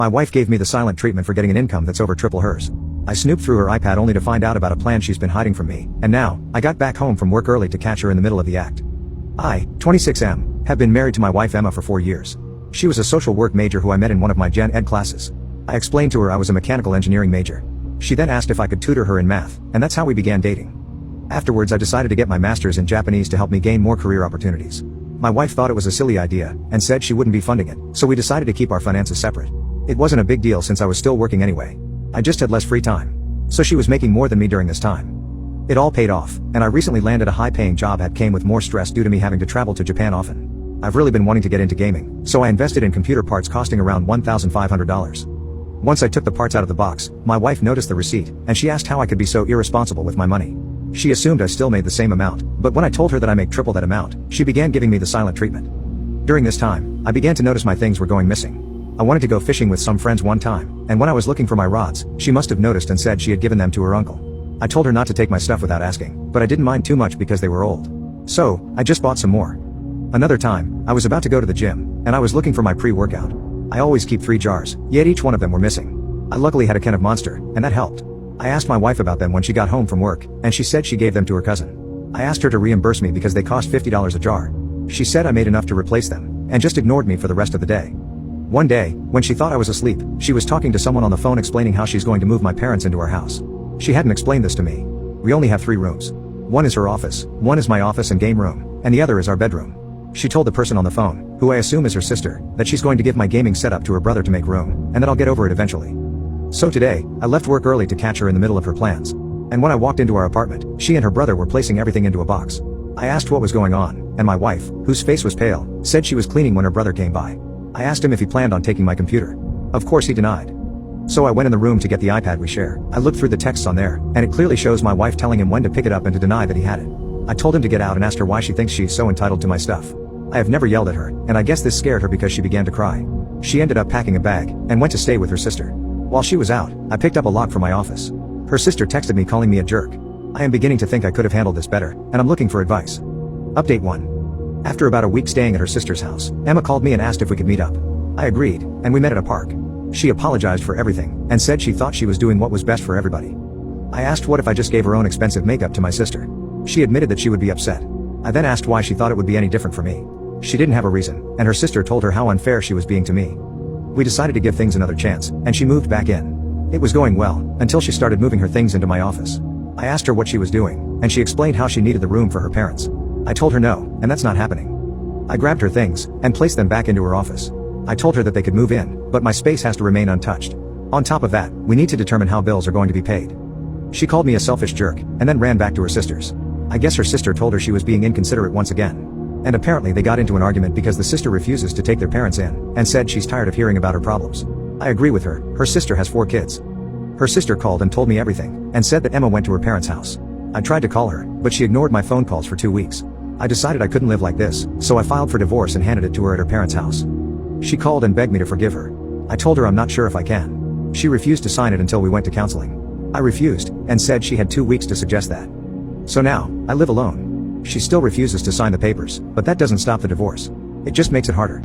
My wife gave me the silent treatment for getting an income that's over triple hers. I snooped through her iPad only to find out about a plan she's been hiding from me, and now, I got back home from work early to catch her in the middle of the act. I, 26M, have been married to my wife Emma for 4 years. She was a social work major who I met in one of my gen ed classes. I explained to her I was a mechanical engineering major. She then asked if I could tutor her in math, and that's how we began dating. Afterwards I decided to get my master's in Japanese to help me gain more career opportunities. My wife thought it was a silly idea, and said she wouldn't be funding it, so we decided to keep our finances separate. It wasn't a big deal since I was still working anyway. I just had less free time. So she was making more than me during this time. It all paid off, and I recently landed a high-paying job that came with more stress due to me having to travel to Japan often. I've really been wanting to get into gaming, so I invested in computer parts costing around $1,500. Once I took the parts out of the box, my wife noticed the receipt, and she asked how I could be so irresponsible with my money. She assumed I still made the same amount, but when I told her that I make triple that amount, she began giving me the silent treatment. During this time, I began to notice my things were going missing. I wanted to go fishing with some friends one time, and when I was looking for my rods, she must have noticed and said she had given them to her uncle. I told her not to take my stuff without asking, but I didn't mind too much because they were old. So, I just bought some more. Another time, I was about to go to the gym, and I was looking for my pre-workout. I always keep 3 jars, yet each one of them were missing. I luckily had a can of Monster, and that helped. I asked my wife about them when she got home from work, and she said she gave them to her cousin. I asked her to reimburse me because they cost $50 a jar. She said I made enough to replace them, and just ignored me for the rest of the day. One day, when she thought I was asleep, she was talking to someone on the phone explaining how she's going to move my parents into our house. She hadn't explained this to me. We only have 3 rooms. One is her office, one is my office and game room, and the other is our bedroom. She told the person on the phone, who I assume is her sister, that she's going to give my gaming setup to her brother to make room, and that I'll get over it eventually. So today, I left work early to catch her in the middle of her plans. And when I walked into our apartment, she and her brother were placing everything into a box. I asked what was going on, and my wife, whose face was pale, said she was cleaning when her brother came by. I asked him if he planned on taking my computer. Of course he denied. So I went in the room to get the iPad we share. I looked through the texts on there, and it clearly shows my wife telling him when to pick it up and to deny that he had it. I told him to get out and asked her why she thinks she's so entitled to my stuff. I have never yelled at her, and I guess this scared her because she began to cry. She ended up packing a bag, and went to stay with her sister. While she was out, I picked up a lock from my office. Her sister texted me calling me a jerk. I am beginning to think I could have handled this better, and I'm looking for advice. Update 1. After about a week staying at her sister's house, Emma called me and asked if we could meet up. I agreed, and we met at a park. She apologized for everything, and said she thought she was doing what was best for everybody. I asked what if I just gave her own expensive makeup to my sister. She admitted that she would be upset. I then asked why she thought it would be any different for me. She didn't have a reason, and her sister told her how unfair she was being to me. We decided to give things another chance, and she moved back in. It was going well, until she started moving her things into my office. I asked her what she was doing, and she explained how she needed the room for her parents. I told her no, and that's not happening. I grabbed her things, and placed them back into her office. I told her that they could move in, but my space has to remain untouched. On top of that, we need to determine how bills are going to be paid. She called me a selfish jerk, and then ran back to her sister's. I guess her sister told her she was being inconsiderate once again. And apparently they got into an argument because the sister refuses to take their parents in, and said she's tired of hearing about her problems. I agree with her. Her sister has 4 kids. Her sister called and told me everything, and said that Emma went to her parents' house. I tried to call her, but she ignored my phone calls for 2 weeks. I decided I couldn't live like this, so I filed for divorce and handed it to her at her parents' house. She called and begged me to forgive her. I told her I'm not sure if I can. She refused to sign it until we went to counseling. I refused, and said she had 2 weeks to suggest that. So now, I live alone. She still refuses to sign the papers, but that doesn't stop the divorce. It just makes it harder.